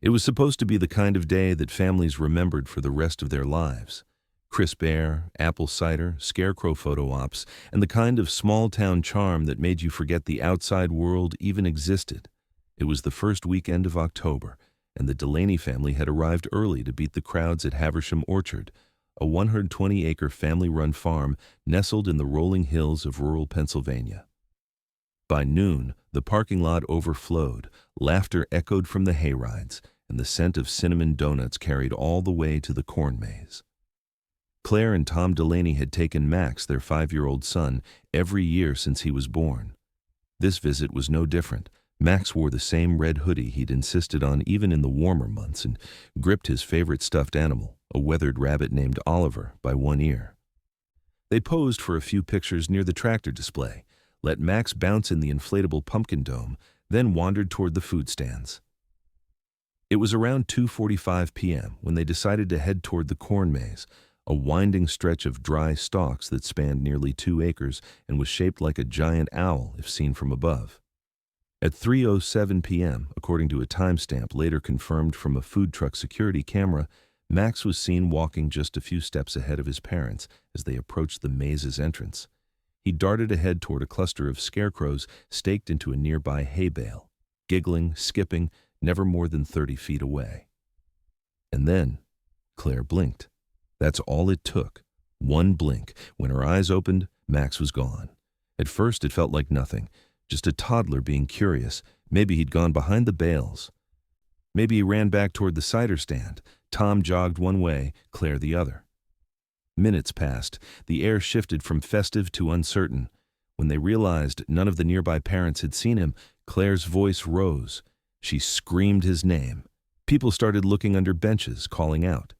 It was supposed to be the kind of day that families remembered for the rest of their lives. Crisp air, apple cider, scarecrow photo ops, and the kind of small-town charm that made you forget the outside world even existed. It was the first weekend of October, and the Delaney family had arrived early to beat the crowds at Haversham Orchard, a 120-acre family-run farm nestled in the rolling hills of rural Pennsylvania. By noon, the parking lot overflowed, laughter echoed from the hayrides, and the scent of cinnamon donuts carried all the way to the corn maze. Claire and Tom Delaney had taken Max, their 5-year-old son, every year since he was born. This visit was no different. Max wore the same red hoodie he'd insisted on even in the warmer months and gripped his favorite stuffed animal, a weathered rabbit named Oliver, by one ear. They posed for a few pictures near the tractor display, let Max bounce in the inflatable pumpkin dome, then wandered toward the food stands. It was around 2:45 p.m. when they decided to head toward the corn maze, a winding stretch of dry stalks that spanned nearly 2 acres and was shaped like a giant owl if seen from above. At 3:07 p.m., according to a timestamp later confirmed from a food truck security camera, Max was seen walking just a few steps ahead of his parents as they approached the maze's entrance. He darted ahead toward a cluster of scarecrows staked into a nearby hay bale, giggling, skipping, never more than 30 feet away. And then Claire blinked. That's all it took. One blink. When her eyes opened, Max was gone. At first it felt like nothing, just a toddler being curious. Maybe he'd gone behind the bales. Maybe he ran back toward the cider stand. Tom jogged one way, Claire the other. Minutes passed. The air shifted from festive to uncertain. When they realized none of the nearby parents had seen him, Claire's voice rose. She screamed his name. People started looking under benches, calling out.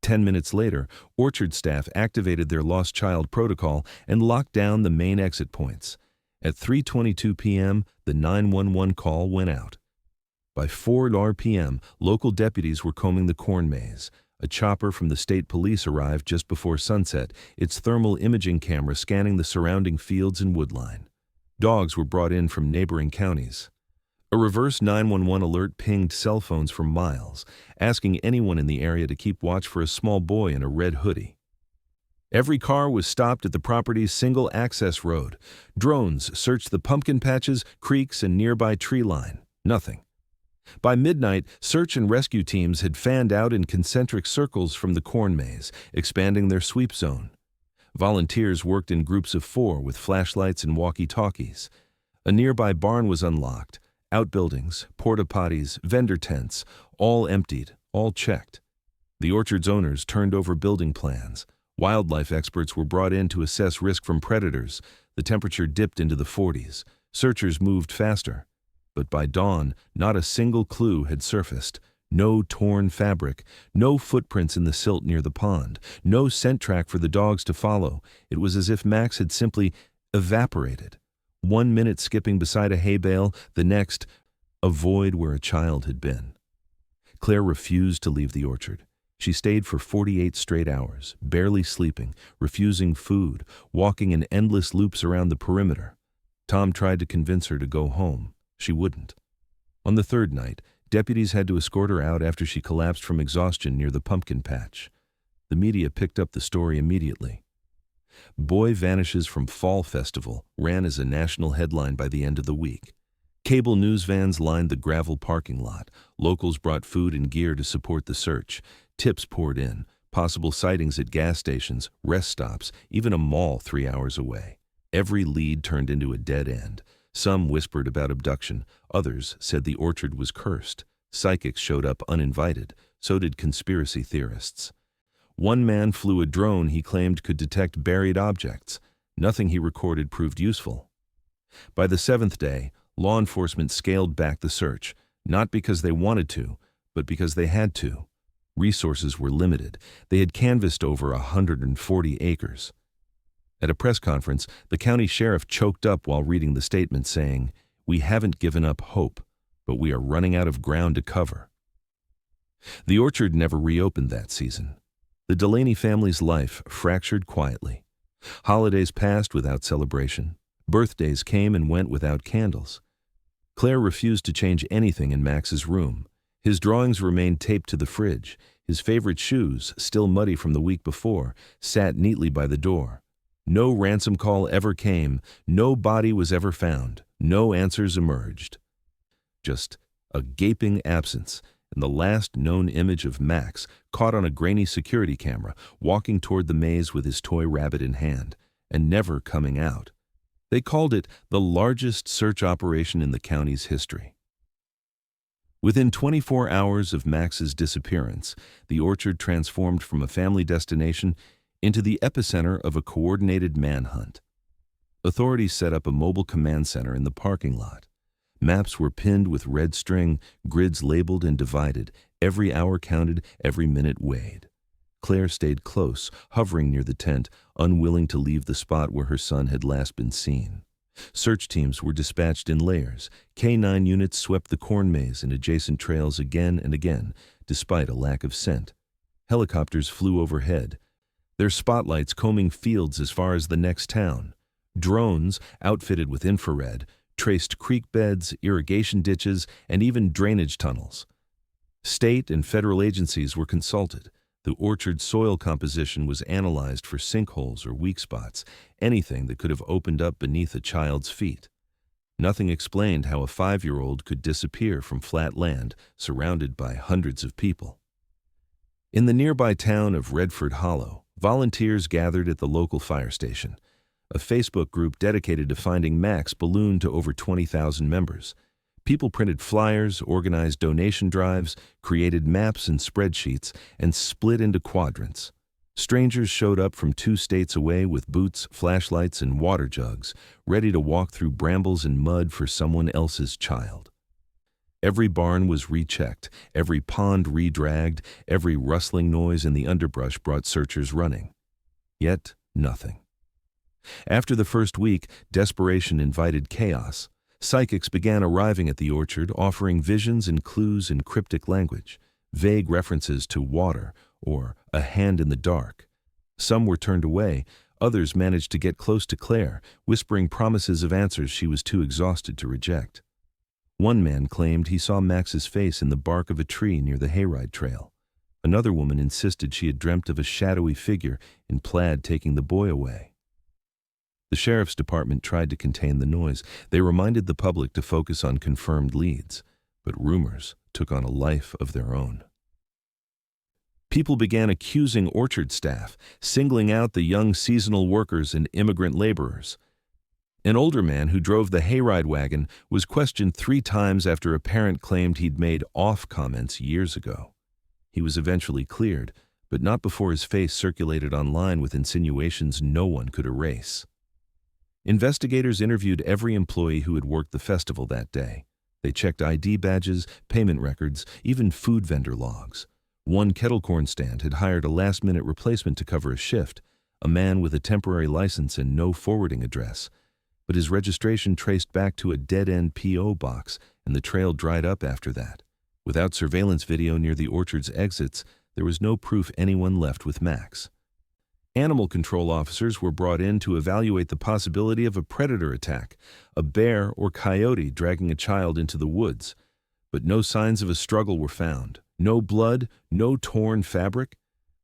10 minutes later, orchard staff activated their lost child protocol and locked down the main exit points. At 3:22 p.m., the 911 call went out. By 4 p.m., local deputies were combing the corn maze. A chopper from the state police arrived just before sunset, its thermal imaging camera scanning the surrounding fields and woodline. Dogs were brought in from neighboring counties. A reverse 911 alert pinged cell phones for miles, asking anyone in the area to keep watch for a small boy in a red hoodie. Every car was stopped at the property's single-access road. Drones searched the pumpkin patches, creeks, and nearby tree line. Nothing. By midnight, search and rescue teams had fanned out in concentric circles from the corn maze, expanding their sweep zone. Volunteers worked in groups of 4 with flashlights and walkie-talkies. A nearby barn was unlocked. Outbuildings, porta-potties, vendor tents, all emptied, all checked. The orchard's owners turned over building plans. Wildlife experts were brought in to assess risk from predators. The temperature dipped into the 40s. Searchers moved faster. But by dawn, not a single clue had surfaced. No torn fabric, no footprints in the silt near the pond, no scent track for the dogs to follow. It was as if Max had simply evaporated. 1 minute skipping beside a hay bale, the next, a void where a child had been. Claire refused to leave the orchard. She stayed for 48 straight hours, barely sleeping, refusing food, walking in endless loops around the perimeter. Tom tried to convince her to go home. She wouldn't. On the 3rd night, deputies had to escort her out after she collapsed from exhaustion near the pumpkin patch. The media picked up the story immediately. Boy vanishes from Fall Festival ran as a national headline by the end of the week. Cable news vans lined the gravel parking lot. Locals brought food and gear to support the search. Tips poured in, possible sightings at gas stations, rest stops, even a mall 3 hours away. Every lead turned into a dead end. Some whispered about abduction. Others said the orchard was cursed. Psychics showed up uninvited. So did conspiracy theorists. One man flew a drone he claimed could detect buried objects. Nothing he recorded proved useful. By the 7th day, law enforcement scaled back the search, not because they wanted to, but because they had to. Resources were limited. They had canvassed over 140 acres. At a press conference, the county sheriff choked up while reading the statement, saying, "We haven't given up hope, but we are running out of ground to cover." The orchard never reopened that season. The Delaney family's life fractured quietly. Holidays passed without celebration. Birthdays came and went without candles. Claire refused to change anything in Max's room. His drawings remained taped to the fridge. His favorite shoes, still muddy from the week before, sat neatly by the door. No ransom call ever came, no body was ever found, no answers emerged. Just a gaping absence, and the last known image of Max, caught on a grainy security camera, walking toward the maze with his toy rabbit in hand, and never coming out. They called it the largest search operation in the county's history. Within 24 hours of Max's disappearance, the orchard transformed from a family destination into the epicenter of a coordinated manhunt. Authorities set up a mobile command center in the parking lot. Maps were pinned with red string, grids labeled and divided. Every hour counted, every minute weighed. Claire stayed close, hovering near the tent, unwilling to leave the spot where her son had last been seen. Search teams were dispatched in layers. K-9 units swept the corn maze and adjacent trails again and again, despite a lack of scent. Helicopters flew overhead, their spotlights combing fields as far as the next town. Drones, outfitted with infrared, traced creek beds, irrigation ditches, and even drainage tunnels. State and federal agencies were consulted. The orchard soil composition was analyzed for sinkholes or weak spots, anything that could have opened up beneath a child's feet. Nothing explained how a 5-year-old could disappear from flat land surrounded by hundreds of people. In the nearby town of Redford Hollow, volunteers gathered at the local fire station. A Facebook group dedicated to finding Max ballooned to over 20,000 members. People printed flyers, organized donation drives, created maps and spreadsheets, and split into quadrants. Strangers showed up from 2 states away with boots, flashlights, and water jugs, ready to walk through brambles and mud for someone else's child. Every barn was rechecked, every pond redragged, every rustling noise in the underbrush brought searchers running. Yet nothing. After the first week, desperation invited chaos. Psychics began arriving at the orchard, offering visions and clues in cryptic language, vague references to water or a hand in the dark. Some were turned away, others managed to get close to Claire, whispering promises of answers she was too exhausted to reject. One man claimed he saw Max's face in the bark of a tree near the hayride trail. Another woman insisted she had dreamt of a shadowy figure in plaid taking the boy away. The sheriff's department tried to contain the noise. They reminded the public to focus on confirmed leads, but rumors took on a life of their own. People began accusing orchard staff, singling out the young seasonal workers and immigrant laborers. An older man who drove the hayride wagon was questioned 3 times after a parent claimed he'd made off comments years ago. He was eventually cleared, but not before his face circulated online with insinuations no one could erase. Investigators interviewed every employee who had worked the festival that day. They checked ID badges, payment records, even food vendor logs. One kettle corn stand had hired a last-minute replacement to cover a shift, a man with a temporary license and no forwarding address. But his registration traced back to a dead-end P.O. box, and the trail dried up after that. Without surveillance video near the orchard's exits, there was no proof anyone left with Max. Animal control officers were brought in to evaluate the possibility of a predator attack, a bear or coyote dragging a child into the woods. But no signs of a struggle were found. No blood, no torn fabric.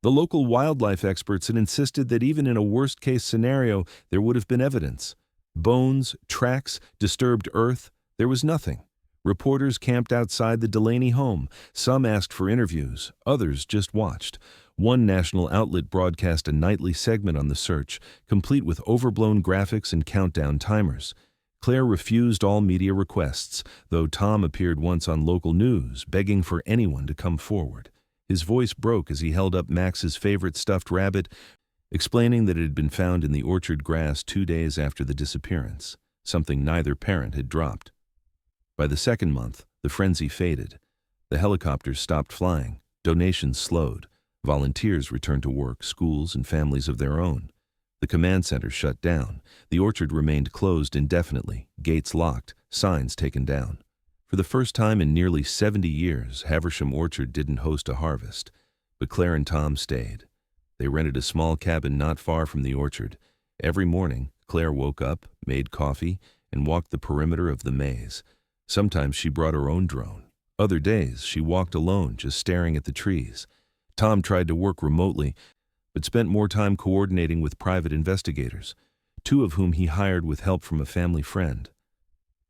The local wildlife experts had insisted that even in a worst-case scenario, there would have been evidence. Bones, tracks, disturbed earth, there was nothing. Reporters camped outside the Delaney home. Some asked for interviews, others just watched. One national outlet broadcast a nightly segment on the search, complete with overblown graphics and countdown timers. Claire refused all media requests, though Tom appeared once on local news, begging for anyone to come forward. His voice broke as he held up Max's favorite stuffed rabbit, explaining that it had been found in the orchard grass 2 days after the disappearance, something neither parent had dropped. By the second month, the frenzy faded. The helicopters stopped flying, donations slowed. Volunteers returned to work, schools, and families of their own. The command center shut down. The orchard remained closed indefinitely, gates locked, signs taken down. For the first time in nearly 70 years, Haversham Orchard didn't host a harvest. But Claire and Tom stayed. They rented a small cabin not far from the orchard. Every morning, Claire woke up, made coffee, and walked the perimeter of the maze. Sometimes she brought her own drone. Other days, she walked alone, just staring at the trees. Tom tried to work remotely, but spent more time coordinating with private investigators, two of whom he hired with help from a family friend.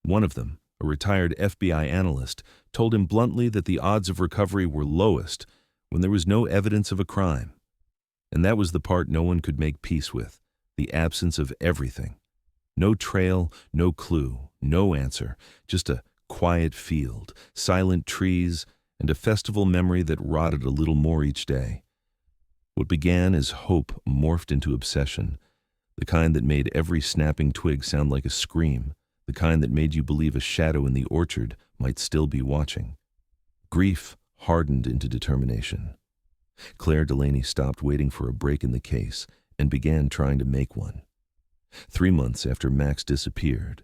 One of them, a retired FBI analyst, told him bluntly that the odds of recovery were lowest when there was no evidence of a crime. And that was the part no one could make peace with, the absence of everything. No trail, no clue, no answer, just a quiet field, silent trees, and a festival memory that rotted a little more each day. What began as hope morphed into obsession, the kind that made every snapping twig sound like a scream, the kind that made you believe a shadow in the orchard might still be watching. Grief hardened into determination. Claire Delaney stopped waiting for a break in the case and began trying to make one. 3 months after Max disappeared,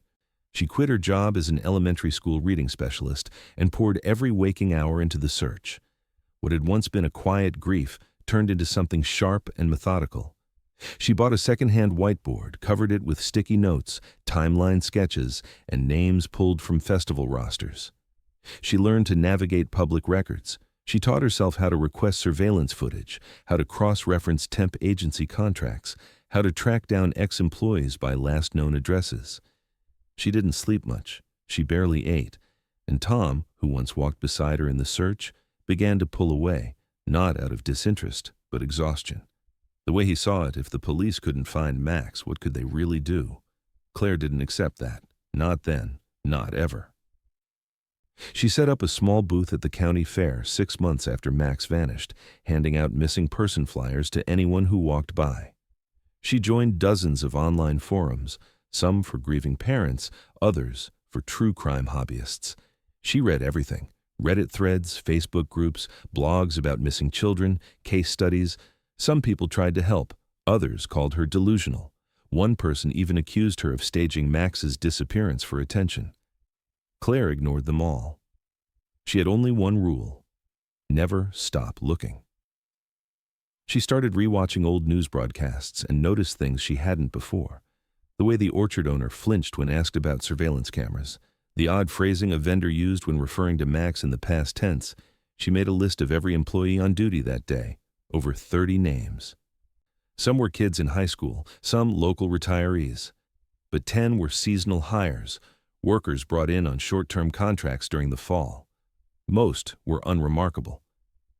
she quit her job as an elementary school reading specialist and poured every waking hour into the search. What had once been a quiet grief turned into something sharp and methodical. She bought a second-hand whiteboard, covered it with sticky notes, timeline sketches, and names pulled from festival rosters. She learned to navigate public records. She taught herself how to request surveillance footage, how to cross-reference temp agency contracts, how to track down ex-employees by last known addresses. She didn't sleep much. She barely ate. And Tom, who once walked beside her in the search, began to pull away, not out of disinterest, but exhaustion. The way he saw it, if the police couldn't find Max, what could they really do? Claire didn't accept that. Not then. Not ever. She set up a small booth at the county fair 6 months after Max vanished, handing out missing person flyers to anyone who walked by. She joined dozens of online forums, some for grieving parents, others for true crime hobbyists. She read everything: Reddit threads, Facebook groups, blogs about missing children, case studies. Some people tried to help, others called her delusional. One person even accused her of staging Max's disappearance for attention. Claire ignored them all. She had only one rule: never stop looking. She started rewatching old news broadcasts and noticed things she hadn't before. The way the orchard owner flinched when asked about surveillance cameras, the odd phrasing a vendor used when referring to Max in the past tense. She made a list of every employee on duty that day, over 30 names. Some were kids in high school, some local retirees. But 10 were seasonal hires, workers brought in on short-term contracts during the fall. Most were unremarkable.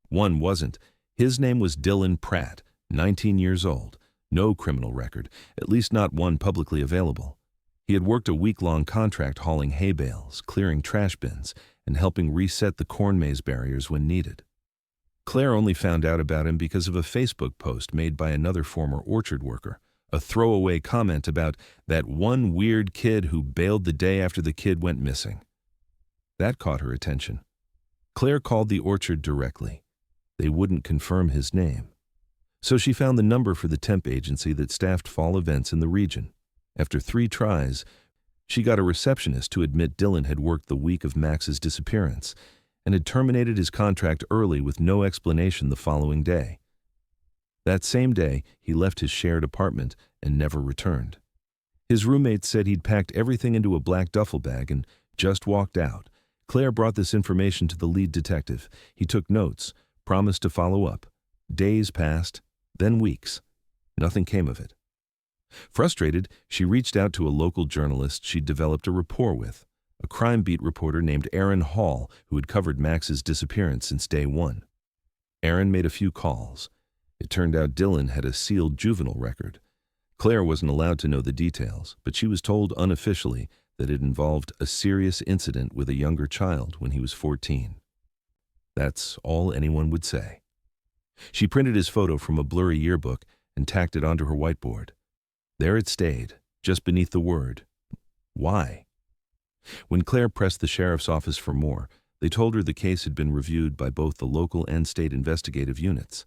One wasn't. His name was Dylan Pratt, 19 years old, no criminal record, at least not one publicly available. He had worked a week-long contract hauling hay bales, clearing trash bins, and helping reset the corn maze barriers when needed. Claire only found out about him because of a Facebook post made by another former orchard worker, a throwaway comment about that one weird kid who bailed the day after the kid went missing. That caught her attention. Claire called the orchard directly. They wouldn't confirm his name. So she found the number for the temp agency that staffed fall events in the region. After 3 tries, she got a receptionist to admit Dylan had worked the week of Max's disappearance and had terminated his contract early with no explanation the following day. That same day, he left his shared apartment and never returned. His roommate said he'd packed everything into a black duffel bag and just walked out. Claire brought this information to the lead detective. He took notes, promised to follow up. Days passed, then weeks. Nothing came of it. Frustrated, she reached out to a local journalist she'd developed a rapport with, a crime beat reporter named Aaron Hall, who had covered Max's disappearance since day one. Aaron made a few calls. It turned out Dylan had a sealed juvenile record. Claire wasn't allowed to know the details, but she was told unofficially that it involved a serious incident with a younger child when he was 14. That's all anyone would say. She printed his photo from a blurry yearbook and tacked it onto her whiteboard. There it stayed, just beneath the word, "Why?" When Claire pressed the sheriff's office for more, they told her the case had been reviewed by both the local and state investigative units.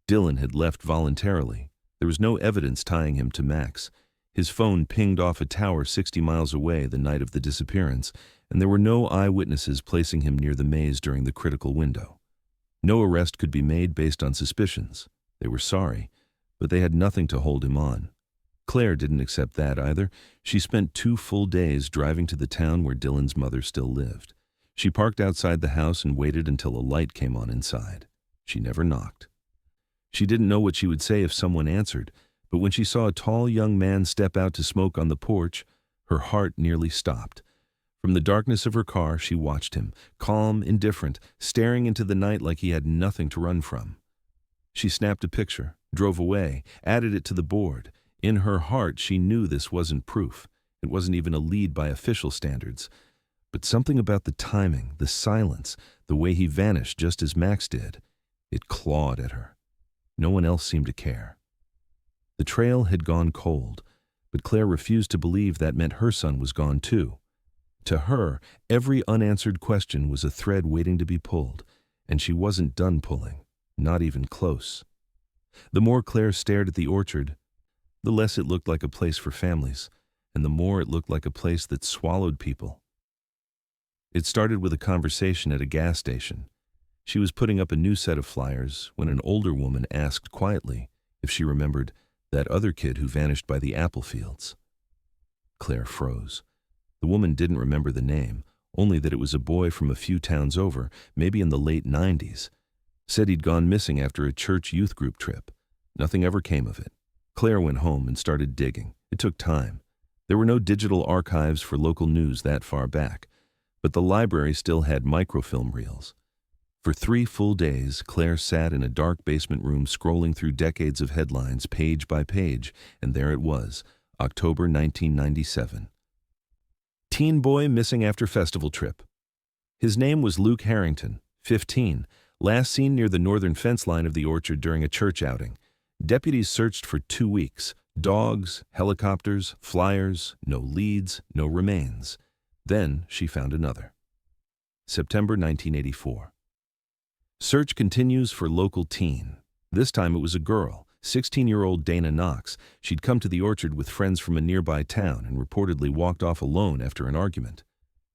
Dylan had left voluntarily. There was no evidence tying him to Max. His phone pinged off a tower 60 miles away the night of the disappearance, and there were no eyewitnesses placing him near the maze during the critical window. No arrest could be made based on suspicions. They were sorry, but they had nothing to hold him on. Claire didn't accept that either. She spent 2 full days driving to the town where Dylan's mother still lived. She parked outside the house and waited until a light came on inside. She never knocked. She didn't know what she would say if someone answered, but when she saw a tall young man step out to smoke on the porch, her heart nearly stopped. From the darkness of her car, she watched him, calm, indifferent, staring into the night like he had nothing to run from. She snapped a picture, drove away, added it to the board. In her heart, she knew this wasn't proof. It wasn't even a lead by official standards. But something about the timing, the silence, the way he vanished just as Max did, it clawed at her. No one else seemed to care. The trail had gone cold, but Claire refused to believe that meant her son was gone too. To her, every unanswered question was a thread waiting to be pulled, and she wasn't done pulling, not even close. The more Claire stared at the orchard, the less it looked like a place for families, and the more it looked like a place that swallowed people. It started with a conversation at a gas station. She was putting up a new set of flyers when an older woman asked quietly if she remembered that other kid who vanished by the apple fields. Claire froze. The woman didn't remember the name, only that it was a boy from a few towns over, maybe in the late 90s. Said he'd gone missing after a church youth group trip. Nothing ever came of it. Claire went home and started digging. It took time. There were no digital archives for local news that far back, but the library still had microfilm reels. For 3 full days, Claire sat in a dark basement room scrolling through decades of headlines page by page, and there it was, October 1997. Teen boy missing after festival trip. His name was Luke Harrington, 15, last seen near the northern fence line of the orchard during a church outing. Deputies searched for 2 weeks. Dogs, helicopters, flyers, no leads, no remains. Then she found another. September 1984. Search continues for local teen. This time it was a girl, 16-year-old Dana Knox. She'd come to the orchard with friends from a nearby town and reportedly walked off alone after an argument.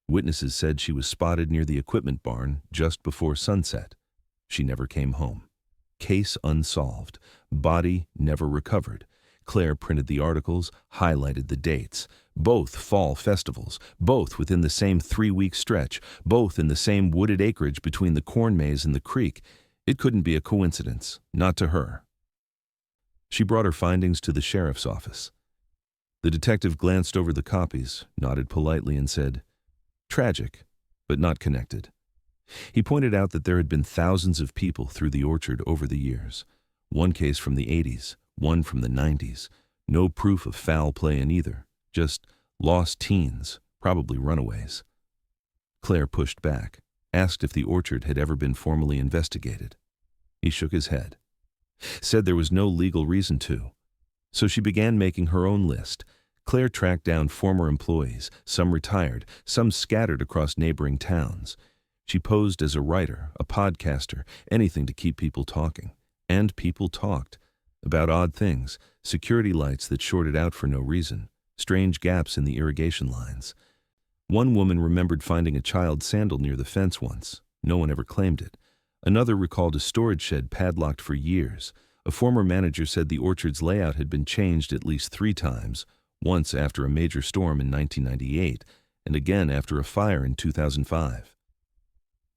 Witnesses said she was spotted near the equipment barn just before sunset. She never came home. Case unsolved. Body never recovered. Claire printed the articles, highlighted the dates. Both fall festivals, both within the same 3-week stretch, both in the same wooded acreage between the corn maze and the creek. It couldn't be a coincidence, not to her. She brought her findings to the sheriff's office. The detective glanced over the copies, nodded politely, and said, "Tragic, but not connected." He pointed out that there had been thousands of people through the orchard over the years. One case from the 80s, one from the 90s. No proof of foul play in either, just lost teens, probably runaways. Claire pushed back, asked if the orchard had ever been formally investigated. He shook his head, said there was no legal reason to. So she began making her own list. Claire tracked down former employees, some retired, some scattered across neighboring towns. She posed as a writer, a podcaster, anything to keep people talking. And people talked. About odd things, security lights that shorted out for no reason, strange gaps in the irrigation lines. One woman remembered finding a child's sandal near the fence once. No one ever claimed it. Another recalled a storage shed padlocked for years. A former manager said the orchard's layout had been changed at least 3 times, once after a major storm in 1998, and again after a fire in 2005.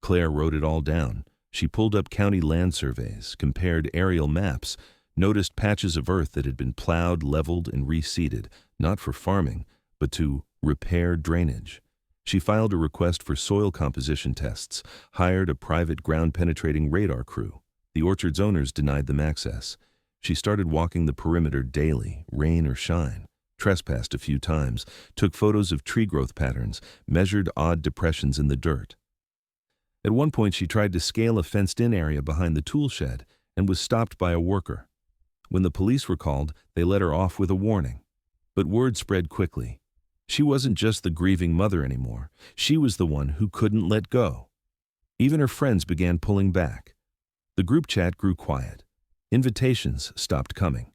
Claire wrote it all down. She pulled up county land surveys, compared aerial maps, noticed patches of earth that had been plowed, leveled, and reseeded, not for farming, but to repair drainage. She filed a request for soil composition tests, hired a private ground-penetrating radar crew. The orchard's owners denied them access. She started walking the perimeter daily, rain or shine, trespassed a few times, took photos of tree growth patterns, measured odd depressions in the dirt. At one point, she tried to scale a fenced-in area behind the tool shed and was stopped by a worker. When the police were called, they let her off with a warning. But word spread quickly. She wasn't just the grieving mother anymore. She was the one who couldn't let go. Even her friends began pulling back. The group chat grew quiet. Invitations stopped coming.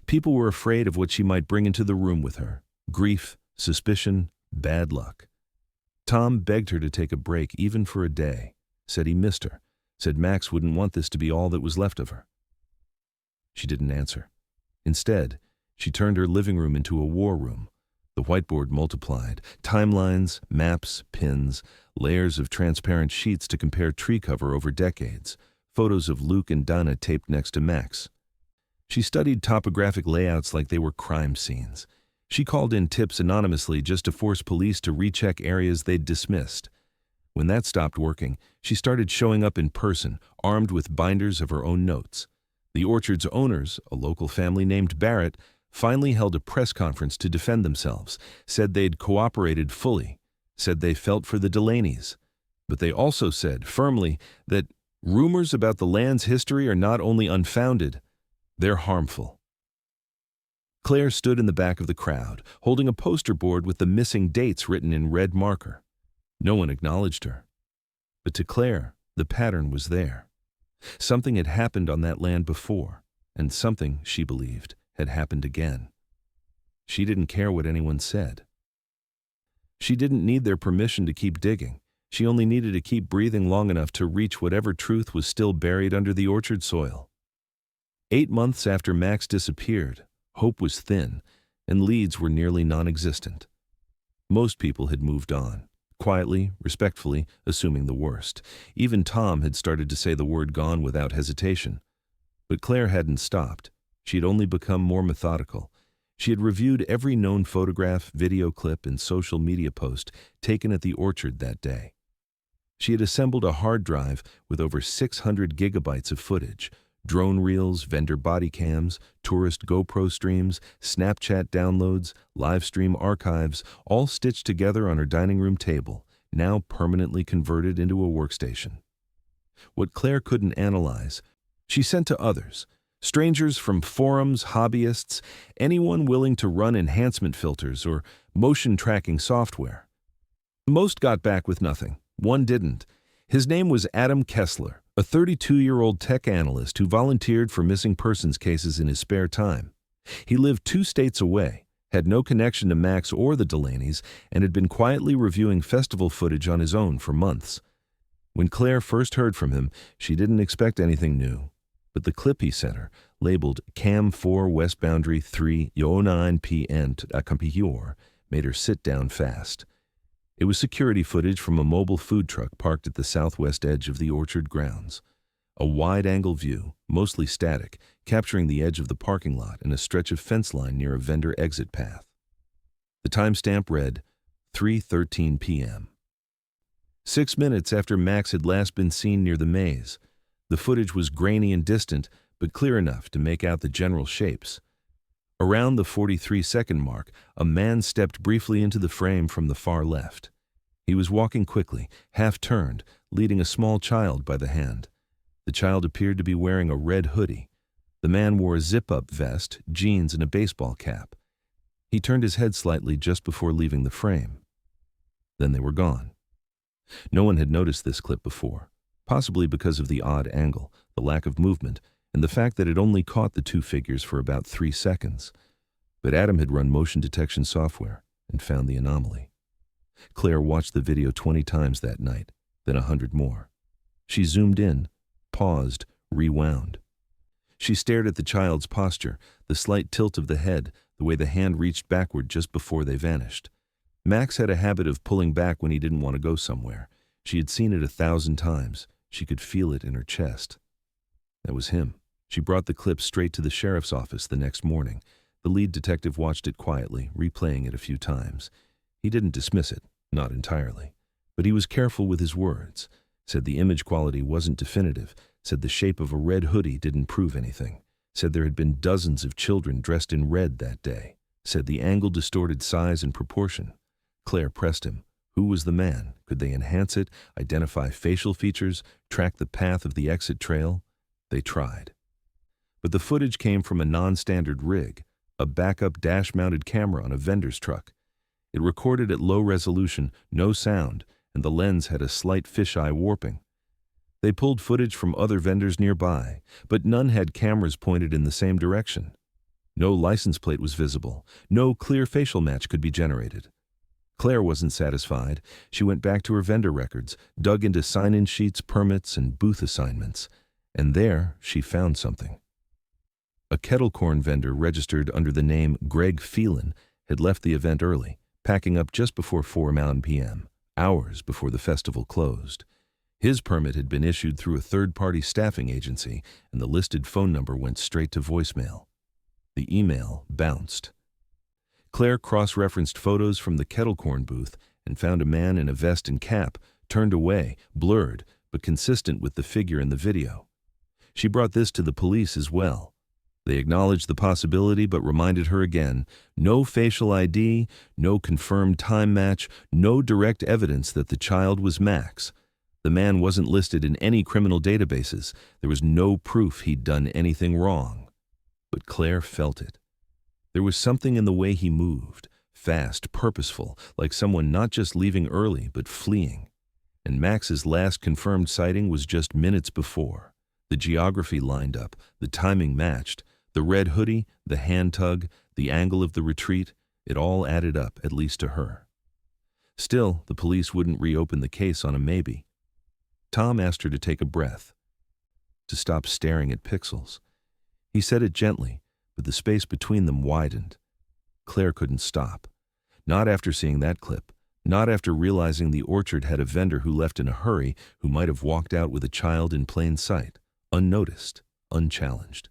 People were afraid of what she might bring into the room with her. Grief, suspicion, bad luck. Tom begged her to take a break even for a day, said he missed her, said Max wouldn't want this to be all that was left of her. She didn't answer. Instead, she turned her living room into a war room. The whiteboard multiplied. Timelines, maps, pins, layers of transparent sheets to compare tree cover over decades, photos of Luke and Dana taped next to Max. She studied topographic layouts like they were crime scenes. She called in tips anonymously just to force police to recheck areas they'd dismissed. When that stopped working, she started showing up in person, armed with binders of her own notes. The orchard's owners, a local family named Barrett, finally held a press conference to defend themselves, said they'd cooperated fully, said they felt for the Delaney's. But they also said, firmly, that rumors about the land's history are not only unfounded, they're harmful. Claire stood in the back of the crowd, holding a poster board with the missing dates written in red marker. No one acknowledged her. But to Claire, the pattern was there. Something had happened on that land before, and something, she believed, had happened again. She didn't care what anyone said. She didn't need their permission to keep digging. She only needed to keep breathing long enough to reach whatever truth was still buried under the orchard soil. 8 months after Max disappeared, hope was thin, and leads were nearly non-existent. Most people had moved on, quietly, respectfully, assuming the worst. Even Tom had started to say the word gone without hesitation. But Claire hadn't stopped. She had only become more methodical. She had reviewed every known photograph, video clip, and social media post taken at the orchard that day. She had assembled a hard drive with over 600 gigabytes of footage, drone reels, vendor body cams, tourist GoPro streams, Snapchat downloads, live stream archives, all stitched together on her dining room table, now permanently converted into a workstation. What Claire couldn't analyze, she sent to others, strangers from forums, hobbyists, anyone willing to run enhancement filters or motion tracking software. Most got back with nothing. One didn't. His name was Adam Kessler, a 32-year-old tech analyst who volunteered for missing persons cases in his spare time. He lived 2 states away, had no connection to Max or the Delaney's, and had been quietly reviewing festival footage on his own for months. When Claire first heard from him, she didn't expect anything new. But the clip he sent her, labeled Cam 4 West Boundary 3:09 p.m. à Campior, made her sit down fast. It was security footage from a mobile food truck parked at the southwest edge of the orchard grounds. A wide-angle view, mostly static, capturing the edge of the parking lot and a stretch of fence line near a vendor exit path. The timestamp read 3:13 p.m. 6 minutes after Max had last been seen near the maze. The footage was grainy and distant, but clear enough to make out the general shapes. Around the 43-second mark, a man stepped briefly into the frame from the far left. He was walking quickly, half-turned, leading a small child by the hand. The child appeared to be wearing a red hoodie. The man wore a zip-up vest, jeans, and a baseball cap. He turned his head slightly just before leaving the frame. Then they were gone. No one had noticed this clip before, possibly because of the odd angle, the lack of movement, and the fact that it only caught the 2 figures for about 3 seconds. But Adam had run motion detection software and found the anomaly. Claire watched the video 20 times that night, then 100 more. She zoomed in, paused, rewound. She stared at the child's posture, the slight tilt of the head, the way the hand reached backward just before they vanished. Max had a habit of pulling back when he didn't want to go somewhere. She had seen it 1,000 times. She could feel it in her chest. That was him. She brought the clip straight to the sheriff's office the next morning. The lead detective watched it quietly, replaying it a few times. He didn't dismiss it, not entirely. But he was careful with his words. Said the image quality wasn't definitive. Said the shape of a red hoodie didn't prove anything. Said there had been dozens of children dressed in red that day. Said the angle distorted size and proportion. Claire pressed him. Who was the man? Could they enhance it, identify facial features, track the path of the exit trail? They tried. But the footage came from a non-standard rig, a backup dash-mounted camera on a vendor's truck. It recorded at low resolution, no sound, and the lens had a slight fisheye warping. They pulled footage from other vendors nearby, but none had cameras pointed in the same direction. No license plate was visible. No clear facial match could be generated. Claire wasn't satisfied. She went back to her vendor records, dug into sign-in sheets, permits, and booth assignments. And there, she found something. A kettle corn vendor registered under the name Greg Phelan had left the event early, packing up just before 4 p.m., hours before the festival closed. His permit had been issued through a third-party staffing agency, and the listed phone number went straight to voicemail. The email bounced. Claire cross-referenced photos from the kettle corn booth and found a man in a vest and cap, turned away, blurred, but consistent with the figure in the video. She brought this to the police as well. They acknowledged the possibility but reminded her again, no facial ID, no confirmed time match, no direct evidence that the child was Max. The man wasn't listed in any criminal databases. There was no proof he'd done anything wrong. But Claire felt it. There was something in the way he moved, fast, purposeful, like someone not just leaving early but fleeing. And Max's last confirmed sighting was just minutes before. The geography lined up, the timing matched, the red hoodie, the hand tug, the angle of the retreat, it all added up, at least to her. Still, the police wouldn't reopen the case on a maybe. Tom asked her to take a breath, to stop staring at pixels. He said it gently, but the space between them widened. Claire couldn't stop. Not after seeing that clip. Not after realizing the orchard had a vendor who left in a hurry, who might have walked out with a child in plain sight, unnoticed, unchallenged.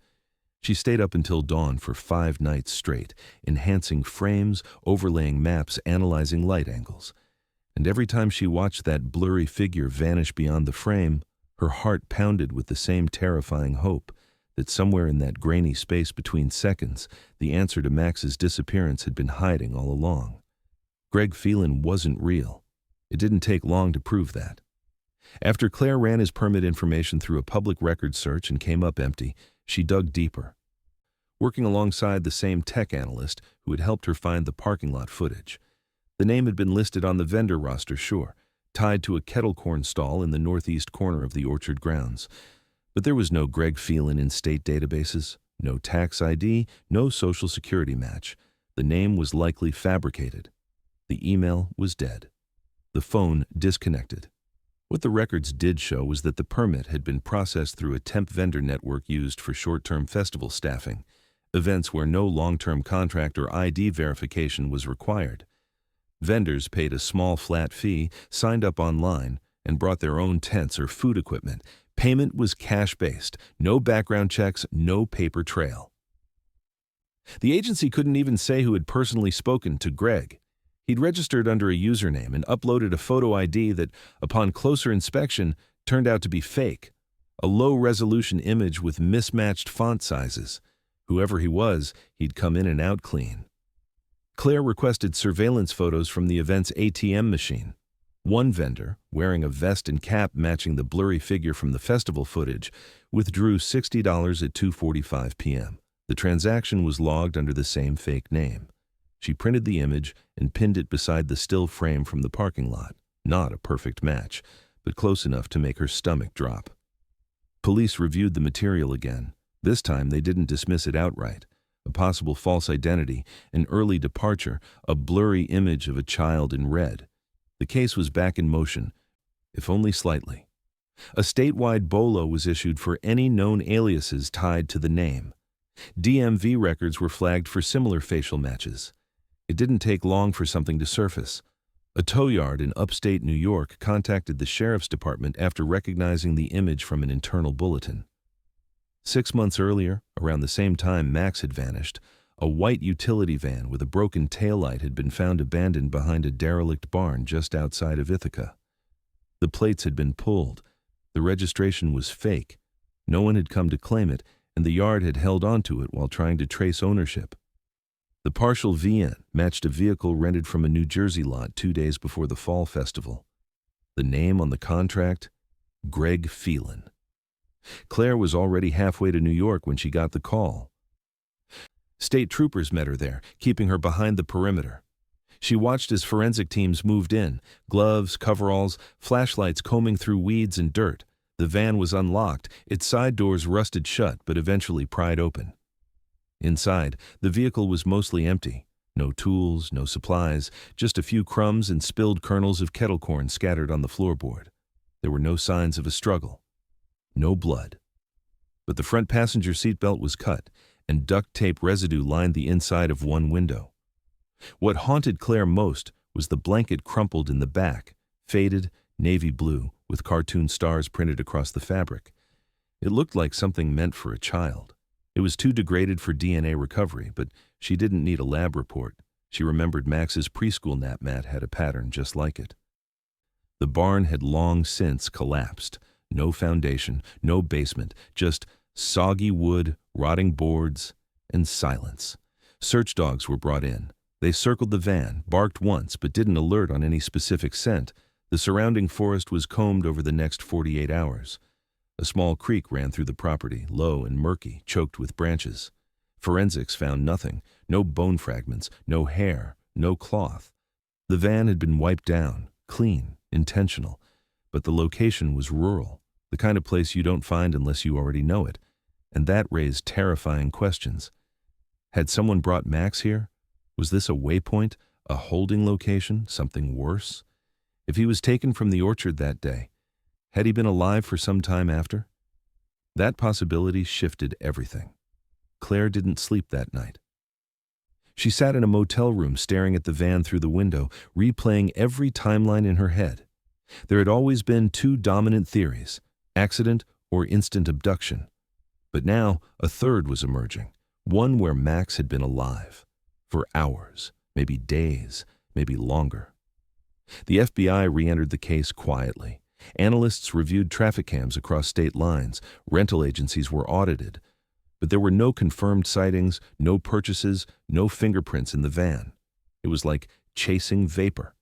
She stayed up until dawn for 5 nights straight, enhancing frames, overlaying maps, analyzing light angles. And every time she watched that blurry figure vanish beyond the frame, her heart pounded with the same terrifying hope that somewhere in that grainy space between seconds, the answer to Max's disappearance had been hiding all along. Greg Phelan wasn't real. It didn't take long to prove that. After Claire ran his permit information through a public records search and came up empty, she dug deeper. Working alongside the same tech analyst who had helped her find the parking lot footage. The name had been listed on the vendor roster, sure, tied to a kettle corn stall in the northeast corner of the orchard grounds. But there was no Greg Phelan in state databases, no tax ID, no social security match. The name was likely fabricated. The email was dead. The phone disconnected. What the records did show was that the permit had been processed through a temp vendor network used for short-term festival staffing, events where no long-term contract or ID verification was required. Vendors paid a small flat fee, signed up online, and brought their own tents or food equipment. Payment was cash-based, no background checks, no paper trail. The agency couldn't even say who had personally spoken to Greg. He'd registered under a username and uploaded a photo ID that, upon closer inspection, turned out to be fake, a low-resolution image with mismatched font sizes. Whoever he was, he'd come in and out clean. Claire requested surveillance photos from the event's ATM machine. One vendor, wearing a vest and cap matching the blurry figure from the festival footage, withdrew $60 at 2:45 p.m. The transaction was logged under the same fake name. She printed the image and pinned it beside the still frame from the parking lot. Not a perfect match, but close enough to make her stomach drop. Police reviewed the material again. This time they didn't dismiss it outright. A possible false identity, an early departure, a blurry image of a child in red. The case was back in motion, if only slightly. A statewide BOLO was issued for any known aliases tied to the name. DMV records were flagged for similar facial matches. It didn't take long for something to surface. A tow yard in upstate New York contacted the sheriff's department after recognizing the image from an internal bulletin. 6 months earlier, around the same time Max had vanished, a white utility van with a broken taillight had been found abandoned behind a derelict barn just outside of Ithaca. The plates had been pulled. The registration was fake. No one had come to claim it, and the yard had held onto it while trying to trace ownership. The partial VIN matched a vehicle rented from a New Jersey lot 2 days before the fall festival. The name on the contract? Greg Phelan. Claire was already halfway to New York when she got the call. State troopers met her there, keeping her behind the perimeter. She watched as forensic teams moved in, gloves, coveralls, flashlights combing through weeds and dirt. The van was unlocked, its side doors rusted shut but eventually pried open. Inside, the vehicle was mostly empty. No tools, no supplies, just a few crumbs and spilled kernels of kettle corn scattered on the floorboard. There were no signs of a struggle. No blood. But the front passenger seatbelt was cut, and duct tape residue lined the inside of one window. What haunted Claire most was the blanket crumpled in the back, faded, navy blue, with cartoon stars printed across the fabric. It looked like something meant for a child. It was too degraded for DNA recovery, but she didn't need a lab report. She remembered Max's preschool nap mat had a pattern just like it. The barn had long since collapsed. No foundation, no basement, just soggy wood, rotting boards, and silence. Search dogs were brought in. They circled the van, barked once, but didn't alert on any specific scent. The surrounding forest was combed over the next 48 hours. A small creek ran through the property, low and murky, choked with branches. Forensics found nothing, no bone fragments, no hair, no cloth. The van had been wiped down, clean, intentional, but the location was rural, the kind of place you don't find unless you already know it, and that raised terrifying questions. Had someone brought Max here? Was this a waypoint, a holding location, something worse? If he was taken from the orchard that day, had he been alive for some time after? That possibility shifted everything. Claire didn't sleep that night. She sat in a motel room staring at the van through the window, replaying every timeline in her head. There had always been two dominant theories, accident or instant abduction. But now a third was emerging, one where Max had been alive. For hours, maybe days, maybe longer. The FBI re-entered the case quietly. Analysts reviewed traffic cams across state lines. Rental agencies were audited. But there were no confirmed sightings, no purchases, no fingerprints in the van. It was like chasing vapor.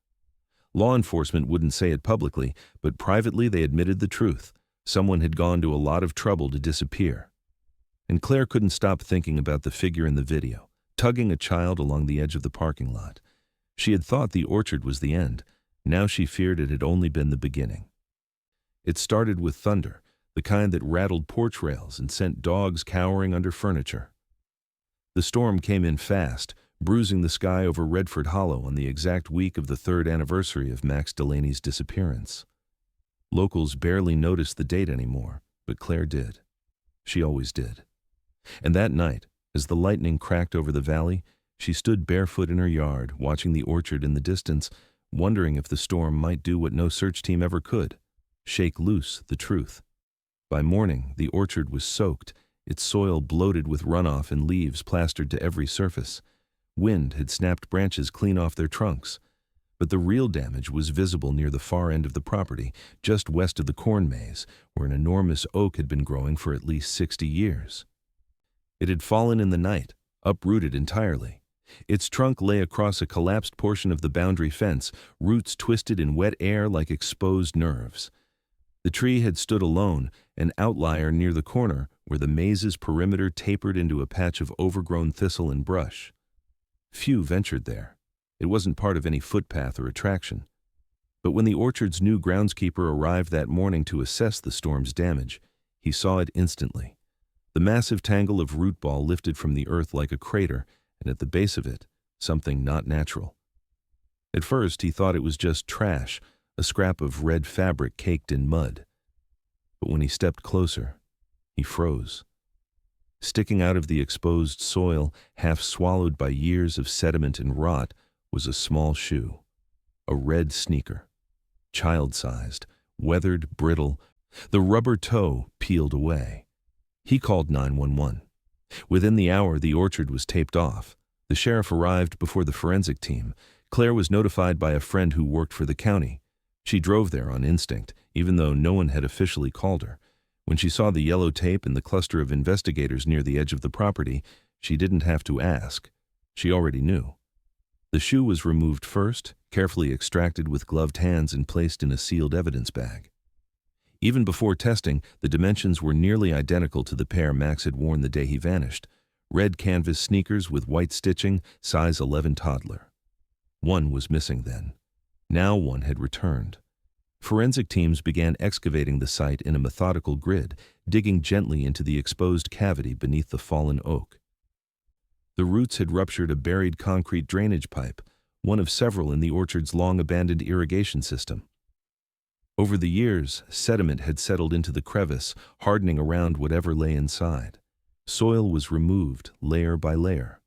Law enforcement wouldn't say it publicly, but privately they admitted the truth. Someone had gone to a lot of trouble to disappear. And Claire couldn't stop thinking about the figure in the video, tugging a child along the edge of the parking lot. She had thought the orchard was the end. Now she feared it had only been the beginning. It started with thunder, the kind that rattled porch rails and sent dogs cowering under furniture. The storm came in fast, bruising the sky over Redford Hollow on the exact week of the 3rd anniversary of Max Delaney's disappearance. Locals barely noticed the date anymore, but Claire did. She always did. And that night, as the lightning cracked over the valley, she stood barefoot in her yard, watching the orchard in the distance, wondering if the storm might do what no search team ever could, shake loose the truth. By morning, the orchard was soaked, its soil bloated with runoff and leaves plastered to every surface. Wind had snapped branches clean off their trunks. But the real damage was visible near the far end of the property, just west of the corn maze, where an enormous oak had been growing for at least 60 years. It had fallen in the night, uprooted entirely. Its trunk lay across a collapsed portion of the boundary fence, roots twisted in wet air like exposed nerves. The tree had stood alone, an outlier near the corner where the maze's perimeter tapered into a patch of overgrown thistle and brush. Few ventured there. It wasn't part of any footpath or attraction. But when the orchard's new groundskeeper arrived that morning to assess the storm's damage, he saw it instantly. The massive tangle of root ball lifted from the earth like a crater, and at the base of it, something not natural. At first, he thought it was just trash, a scrap of red fabric caked in mud. But when he stepped closer, he froze. Sticking out of the exposed soil, half swallowed by years of sediment and rot, was a small shoe, a red sneaker, child-sized, weathered, brittle, the rubber toe peeled away. He called 911. Within the hour, the orchard was taped off. The sheriff arrived before the forensic team. Claire was notified by a friend who worked for the county. She drove there on instinct, even though no one had officially called her. When she saw the yellow tape and the cluster of investigators near the edge of the property, she didn't have to ask. She already knew. The shoe was removed first, carefully extracted with gloved hands and placed in a sealed evidence bag. Even before testing, the dimensions were nearly identical to the pair Max had worn the day he vanished. Red canvas sneakers with white stitching, size 11 toddler. One was missing then. Now one had returned. Forensic teams began excavating the site in a methodical grid, digging gently into the exposed cavity beneath the fallen oak. The roots had ruptured a buried concrete drainage pipe, one of several in the orchard's long-abandoned irrigation system. Over the years, sediment had settled into the crevice, hardening around whatever lay inside. Soil was removed layer by layer.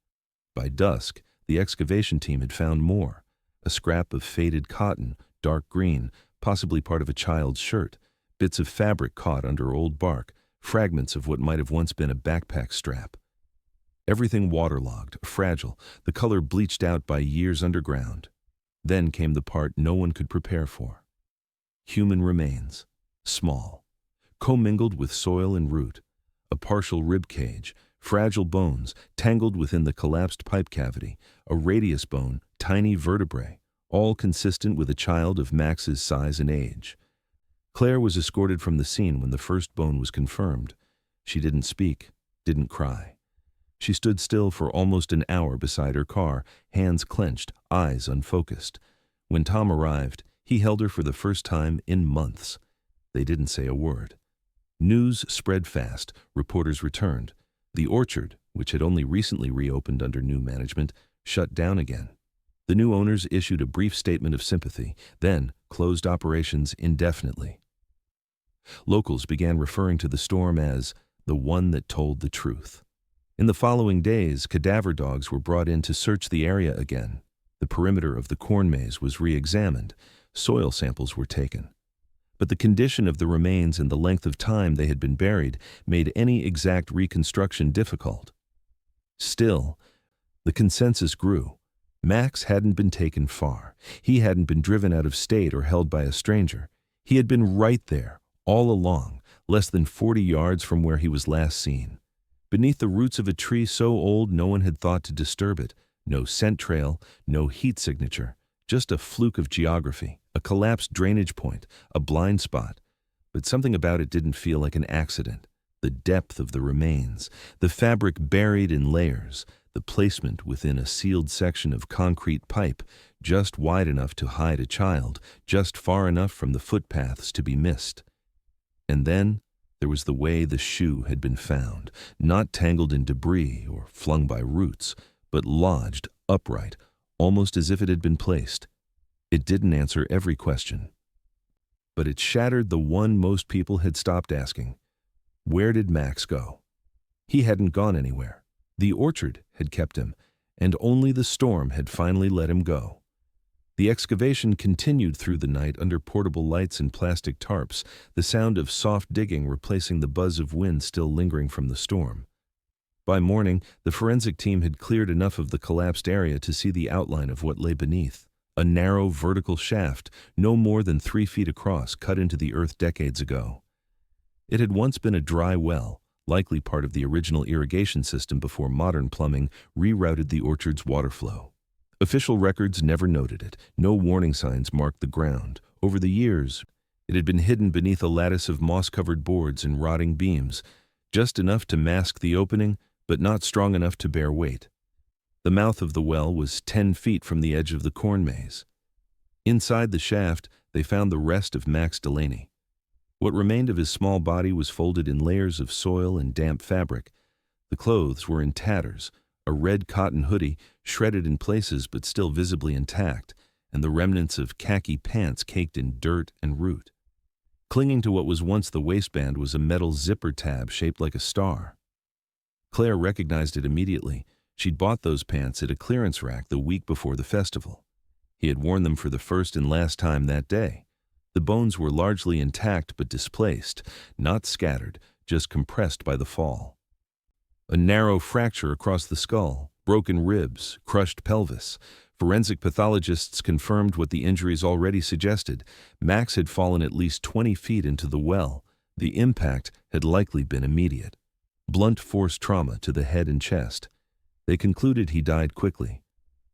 By dusk, The excavation team had found more. A scrap of faded cotton, dark green, possibly part of a child's shirt, bits of fabric caught under old bark, fragments of what might have once been a backpack strap. Everything waterlogged, fragile, the color bleached out by years underground. Then came the part no one could prepare for. Human remains, small, commingled with soil and root, a partial rib cage, fragile bones tangled within the collapsed pipe cavity, a radius bone, tiny vertebrae, all consistent with a child of Max's size and age. Claire was escorted from the scene when the first bone was confirmed. She didn't speak, didn't cry. She stood still for almost an hour beside her car, hands clenched, eyes unfocused. When Tom arrived, he held her for the first time in months. They didn't say a word. News spread fast. Reporters returned. The orchard, which had only recently reopened under new management, shut down again. The new owners issued a brief statement of sympathy, then closed operations indefinitely. Locals began referring to the storm as the one that told the truth. In the following days, cadaver dogs were brought in to search the area again. The perimeter of the corn maze was re-examined. Soil samples were taken. But the condition of the remains and the length of time they had been buried made any exact reconstruction difficult. Still, the consensus grew. Max hadn't been taken far. He hadn't been driven out of state or held by a stranger. He had been right there, all along, less than 40 yards from where he was last seen. Beneath the roots of a tree so old no one had thought to disturb it. No scent trail, no heat signature, just a fluke of geography, a collapsed drainage point, a blind spot. But something about it didn't feel like an accident. The depth of the remains, the fabric buried in layers, the placement within a sealed section of concrete pipe, just wide enough to hide a child, just far enough from the footpaths to be missed. And then there was the way the shoe had been found, not tangled in debris or flung by roots, but lodged upright, almost as if it had been placed. It didn't answer every question. But it shattered the one most people had stopped asking. Where did Max go? He hadn't gone anywhere. The orchard had kept him, and only the storm had finally let him go. The excavation continued through the night under portable lights and plastic tarps, the sound of soft digging replacing the buzz of wind still lingering from the storm. By morning, the forensic team had cleared enough of the collapsed area to see the outline of what lay beneath. A narrow vertical shaft, no more than 3 feet across, cut into the earth decades ago. It had once been a dry well, likely part of the original irrigation system before modern plumbing rerouted the orchard's water flow. Official records never noted it. No warning signs marked the ground. Over the years, it had been hidden beneath a lattice of moss-covered boards and rotting beams, just enough to mask the opening, but not strong enough to bear weight. The mouth of the well was 10 feet from the edge of the corn maze. Inside the shaft, they found the rest of Max Delaney. What remained of his small body was folded in layers of soil and damp fabric. The clothes were in tatters, a red cotton hoodie, shredded in places but still visibly intact, and the remnants of khaki pants caked in dirt and root. Clinging to what was once the waistband was a metal zipper tab shaped like a star. Claire recognized it immediately. She'd bought those pants at a clearance rack the week before the festival. He had worn them for the first and last time that day. The bones were largely intact but displaced, not scattered, just compressed by the fall. A narrow fracture across the skull, broken ribs, crushed pelvis. Forensic pathologists confirmed what the injuries already suggested. Max had fallen at least 20 feet into the well. The impact had likely been immediate. Blunt force trauma to the head and chest. They concluded he died quickly.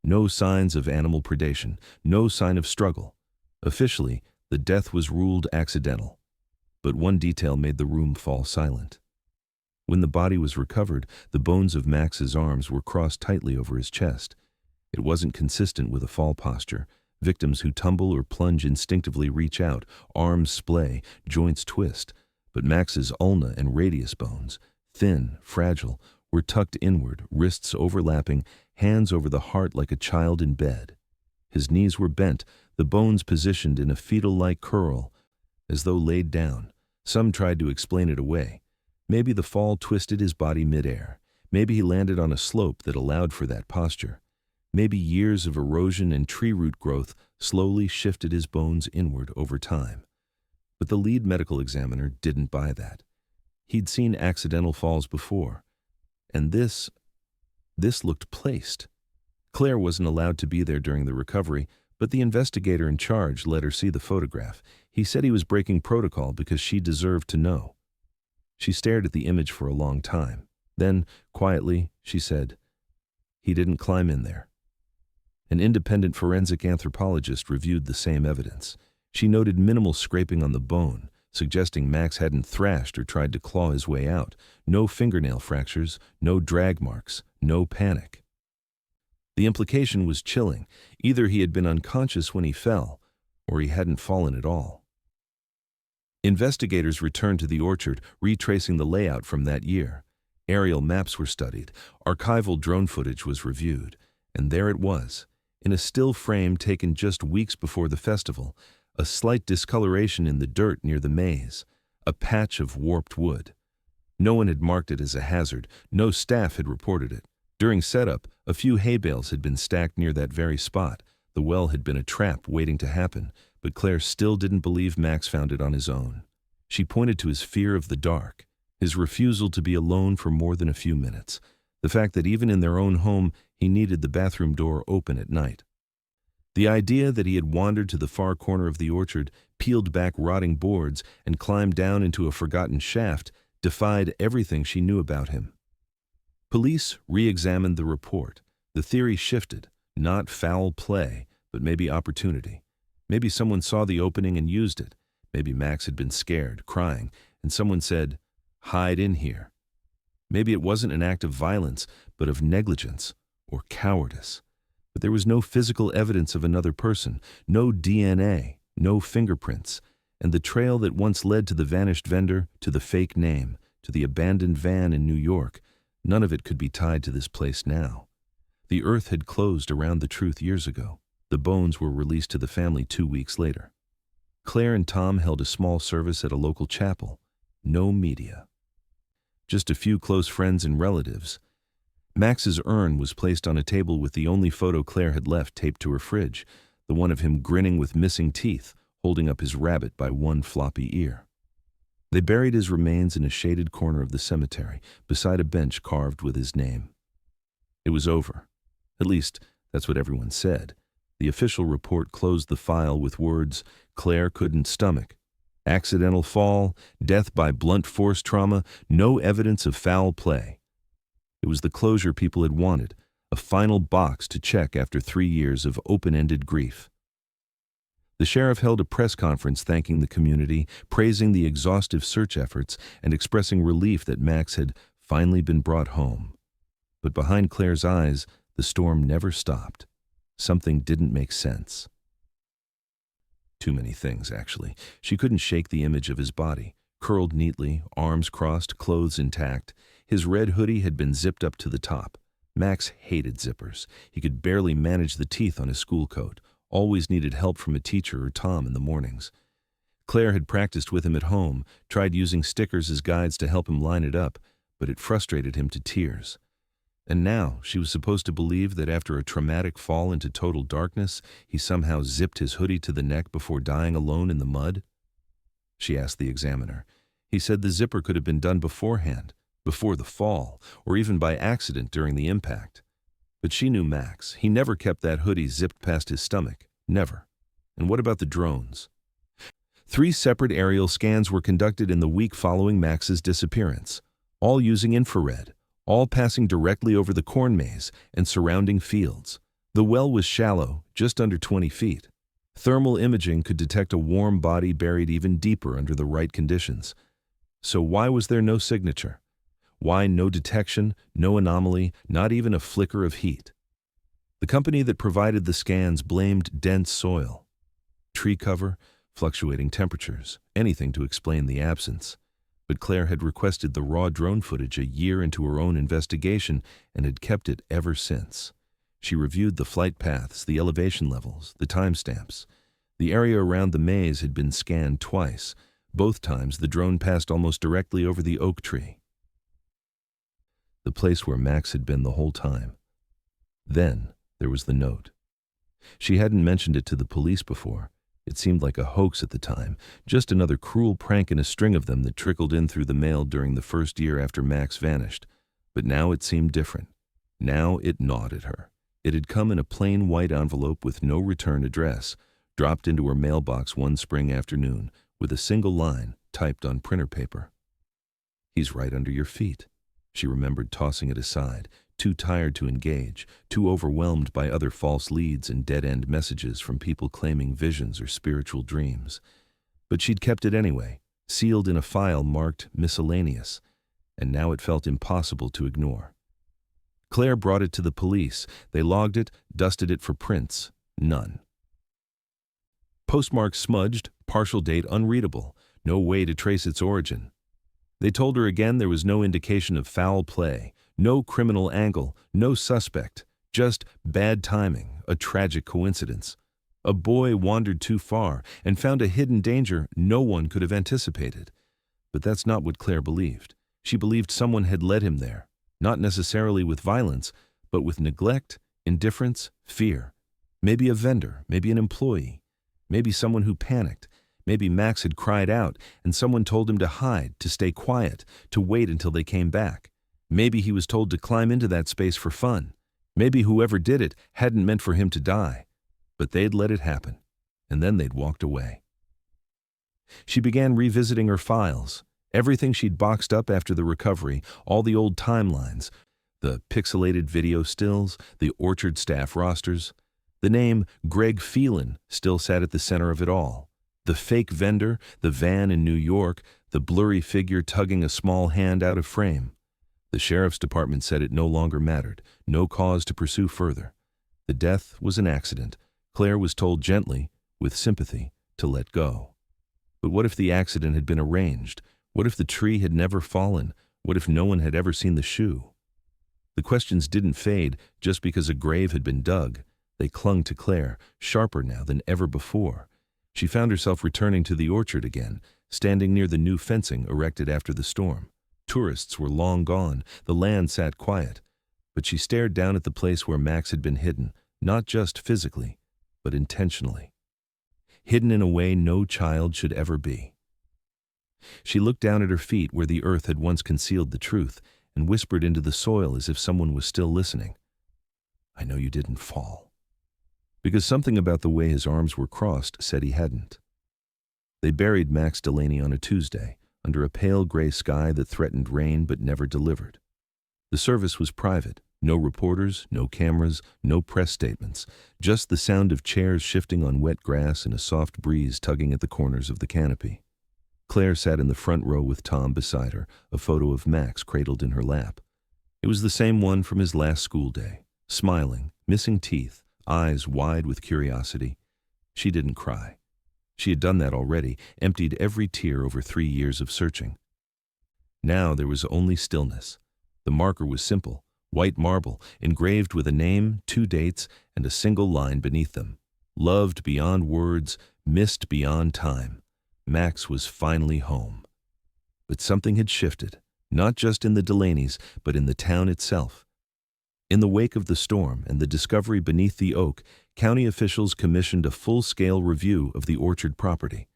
No signs of animal predation, no sign of struggle. Officially, the death was ruled accidental. But one detail made the room fall silent. When the body was recovered, the bones of Max's arms were crossed tightly over his chest. It wasn't consistent with a fall posture. Victims who tumble or plunge instinctively reach out, arms splay, joints twist. But Max's ulna and radius bones, thin, fragile, were tucked inward, wrists overlapping, hands over the heart like a child in bed. His knees were bent, the bones positioned in a fetal-like curl, as though laid down. Some tried to explain it away. Maybe the fall twisted his body midair. Maybe he landed on a slope that allowed for that posture. Maybe years of erosion and tree root growth slowly shifted his bones inward over time. But the lead medical examiner didn't buy that. He'd seen accidental falls before, and this looked placed. Claire wasn't allowed to be there during the recovery, but the investigator in charge let her see the photograph. He said he was breaking protocol because she deserved to know. She stared at the image for a long time. Then, quietly, she said, "He didn't climb in there." An independent forensic anthropologist reviewed the same evidence. She noted minimal scraping on the bone, suggesting Max hadn't thrashed or tried to claw his way out. No fingernail fractures, no drag marks, no panic. The implication was chilling. Either he had been unconscious when he fell, or he hadn't fallen at all. Investigators returned to the orchard, retracing the layout from that year. Aerial maps were studied, archival drone footage was reviewed, and there it was, in a still frame taken just weeks before the festival, a slight discoloration in the dirt near the maze, a patch of warped wood. No one had marked it as a hazard, no staff had reported it. During setup, a few hay bales had been stacked near that very spot. The well had been a trap waiting to happen, but Claire still didn't believe Max found it on his own. She pointed to his fear of the dark, his refusal to be alone for more than a few minutes, the fact that even in their own home, he needed the bathroom door open at night. The idea that he had wandered to the far corner of the orchard, peeled back rotting boards, and climbed down into a forgotten shaft defied everything she knew about him. Police re-examined the report. The theory shifted, not foul play, but maybe opportunity. Maybe someone saw the opening and used it. Maybe Max had been scared, crying, and someone said, "Hide in here." Maybe it wasn't an act of violence, but of negligence or cowardice. But there was no physical evidence of another person, no DNA, no fingerprints, and the trail that once led to the vanished vendor, to the fake name, to the abandoned van in New York, none of it could be tied to this place now. The earth had closed around the truth years ago. The bones were released to the family 2 weeks later. Claire and Tom held a small service at a local chapel. No media. Just a few close friends and relatives. Max's urn was placed on a table with the only photo Claire had left taped to her fridge, the one of him grinning with missing teeth, holding up his rabbit by one floppy ear. They buried his remains in a shaded corner of the cemetery, beside a bench carved with his name. It was over. At least, that's what everyone said. The official report closed the file with words Claire couldn't stomach. Accidental fall, death by blunt force trauma, no evidence of foul play. It was the closure people had wanted, a final box to check after 3 years of open-ended grief. The sheriff held a press conference thanking the community, praising the exhaustive search efforts, and expressing relief that Max had finally been brought home. But behind Claire's eyes, the storm never stopped. Something didn't make sense. Too many things, actually. She couldn't shake the image of his body, curled neatly, arms crossed, clothes intact. His red hoodie had been zipped up to the top. Max hated zippers. He could barely manage the teeth on his school coat, always needed help from a teacher or Tom in the mornings. Claire had practiced with him at home, tried using stickers as guides to help him line it up, but it frustrated him to tears. And now she was supposed to believe that after a traumatic fall into total darkness, he somehow zipped his hoodie to the neck before dying alone in the mud? She asked the examiner. He said the zipper could have been done beforehand, before the fall, or even by accident during the impact. But she knew Max. He never kept that hoodie zipped past his stomach. Never. And what about the drones? 3 separate aerial scans were conducted in the week following Max's disappearance, all using infrared, all passing directly over the corn maze and surrounding fields. The well was shallow, just under 20 feet. Thermal imaging could detect a warm body buried even deeper under the right conditions. So why was there no signature? Why no detection, no anomaly, not even a flicker of heat? The company that provided the scans blamed dense soil, tree cover, fluctuating temperatures, anything to explain the absence. But Claire had requested the raw drone footage a year into her own investigation and had kept it ever since. She reviewed the flight paths, the elevation levels, the timestamps. The area around the maze had been scanned twice. Both times the drone passed almost directly over the oak tree. The place where Max had been the whole time. Then, There was the note. She hadn't mentioned it to the police before. It seemed like a hoax at the time, just another cruel prank in a string of them that trickled in through the mail during the first year after Max vanished. But now it seemed different. Now it gnawed at her. It had come in a plain white envelope with no return address, dropped into her mailbox one spring afternoon, with a single line typed on printer paper. "He's right under your feet." She remembered tossing it aside, too tired to engage, too overwhelmed by other false leads and dead-end messages from people claiming visions or spiritual dreams. But she'd kept it anyway, sealed in a file marked miscellaneous, and now it felt impossible to ignore. Claire brought it to the police. They logged it, dusted it for prints. None. Postmark smudged, partial date unreadable, no way to trace its origin. They told her again there was no indication of foul play, no criminal angle, no suspect, just bad timing, a tragic coincidence. A boy wandered too far and found a hidden danger no one could have anticipated. But that's not what Claire believed. She believed someone had led him there, not necessarily with violence, but with neglect, indifference, fear. Maybe a vendor, maybe an employee, maybe someone who panicked. Maybe Max had cried out and someone told him to hide, to stay quiet, to wait until they came back. Maybe he was told to climb into that space for fun. Maybe whoever did it hadn't meant for him to die. But they'd let it happen, and then they'd walked away. She began revisiting her files, everything she'd boxed up after the recovery, all the old timelines, the pixelated video stills, the Orchard staff rosters. The name Greg Phelan still sat at the center of it all. The fake vendor, the van in New York, the blurry figure tugging a small hand out of frame. The sheriff's department said it no longer mattered, no cause to pursue further. The death was an accident. Claire was told gently, with sympathy, to let go. But what if the accident had been arranged? What if the tree had never fallen? What if no one had ever seen the shoe? The questions didn't fade just because a grave had been dug. They clung to Claire, sharper now than ever before. She found herself returning to the orchard again, standing near the new fencing erected after the storm. Tourists were long gone, the land sat quiet. But she stared down at the place where Max had been hidden, not just physically, but intentionally. Hidden in a way no child should ever be. She looked down at her feet where the earth had once concealed the truth, and whispered into the soil as if someone was still listening. "I know you didn't fall." Because something about the way his arms were crossed said he hadn't. They buried Max Delaney on a Tuesday, under a pale gray sky that threatened rain but never delivered. The service was private, no reporters, no cameras, no press statements, just the sound of chairs shifting on wet grass and a soft breeze tugging at the corners of the canopy. Claire sat in the front row with Tom beside her, a photo of Max cradled in her lap. It was the same one from his last school day, smiling, missing teeth, eyes wide with curiosity. She didn't cry. She had done that already, emptied every tear over 3 years of searching. Now there was only stillness. The marker was simple, white marble, engraved with a name, 2 dates, and a single line beneath them. Loved beyond words, missed beyond time. Max was finally home. But something had shifted, not just in the Delaneys, but in the town itself. In the wake of the storm and the discovery beneath the oak, county officials commissioned a full-scale review of the orchard property.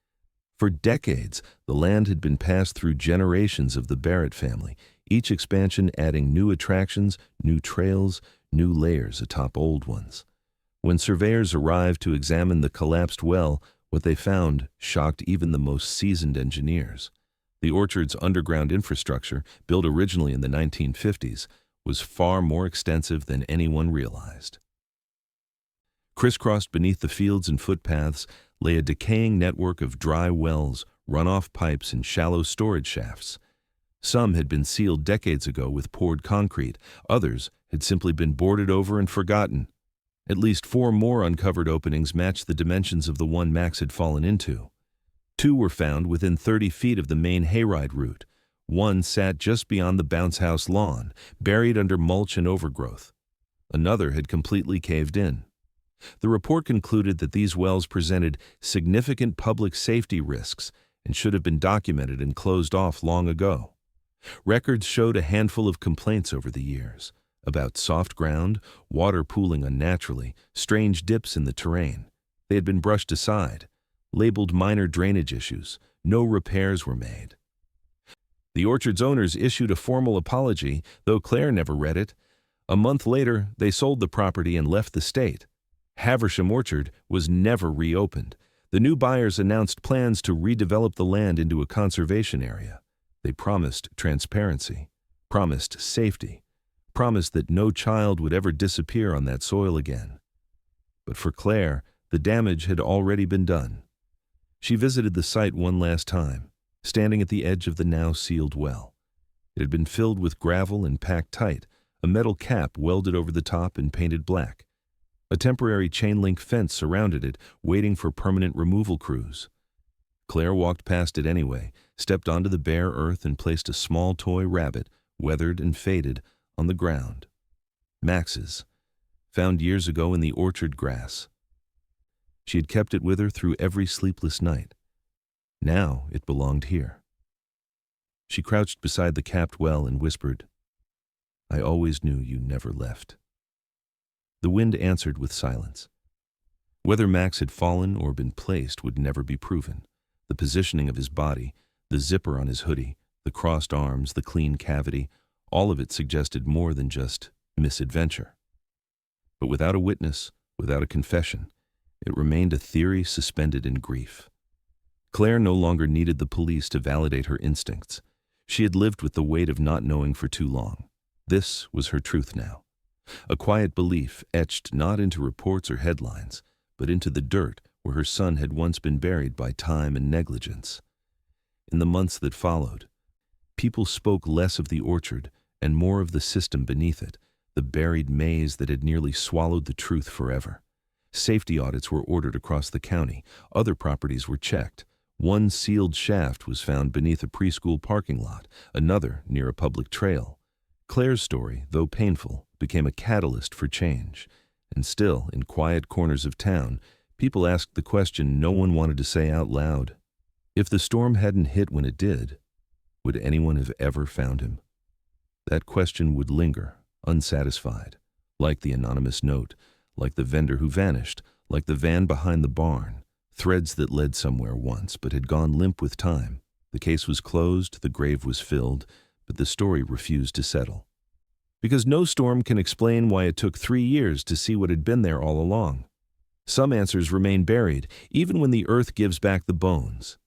For decades, the land had been passed through generations of the Barrett family, each expansion adding new attractions, new trails, new layers atop old ones. When surveyors arrived to examine the collapsed well, what they found shocked even the most seasoned engineers. The orchard's underground infrastructure, built originally in the 1950s, was far more extensive than anyone realized. Crisscrossed beneath the fields and footpaths lay a decaying network of dry wells, runoff pipes, and shallow storage shafts. Some had been sealed decades ago with poured concrete. Others had simply been boarded over and forgotten. At least 4 more uncovered openings matched the dimensions of the one Max had fallen into. 2 were found within 30 feet of the main hayride route. One sat just beyond the bounce house lawn, buried under mulch and overgrowth. Another had completely caved in. The report concluded that these wells presented significant public safety risks and should have been documented and closed off long ago. Records showed a handful of complaints over the years. about soft ground, water pooling unnaturally, strange dips in the terrain. They had been brushed aside, labeled minor drainage issues. No repairs were made. The orchard's owners issued a formal apology, though Claire never read it. A month later, they sold the property and left the state. Haversham Orchard was never reopened. The new buyers announced plans to redevelop the land into a conservation area. They promised transparency, promised safety, promised that no child would ever disappear on that soil again. But for Claire, the damage had already been done. She visited the site one last time, standing at the edge of the now sealed well. It had been filled with gravel and packed tight, a metal cap welded over the top and painted black. A temporary chain-link fence surrounded it, waiting for permanent removal crews. Claire walked past it anyway, stepped onto the bare earth and placed a small toy rabbit, weathered and faded, on the ground. Max's, found years ago in the orchard grass. She had kept it with her through every sleepless night. Now it belonged here. She crouched beside the capped well and whispered, "I always knew you never left." The wind answered with silence. Whether Max had fallen or been placed would never be proven. The positioning of his body, the zipper on his hoodie, the crossed arms, the clean cavity, all of it suggested more than just misadventure. But without a witness, without a confession, it remained a theory suspended in grief. Claire no longer needed the police to validate her instincts. She had lived with the weight of not knowing for too long. This was her truth now. A quiet belief etched not into reports or headlines, but into the dirt where her son had once been buried by time and negligence. In the months that followed, people spoke less of the orchard and more of the system beneath it, the buried maze that had nearly swallowed the truth forever. Safety audits were ordered across the county. Other properties were checked. One sealed shaft was found beneath a preschool parking lot, another near a public trail. Claire's story, though painful, became a catalyst for change. And still, in quiet corners of town, people asked the question no one wanted to say out loud. If the storm hadn't hit when it did, would anyone have ever found him? That question would linger, unsatisfied, like the anonymous note, like the vendor who vanished, like the van behind the barn, threads that led somewhere once but had gone limp with time. The case was closed, the grave was filled, but the story refused to settle. Because no storm can explain why it took 3 years to see what had been there all along. Some answers remain buried, even when the earth gives back the bones.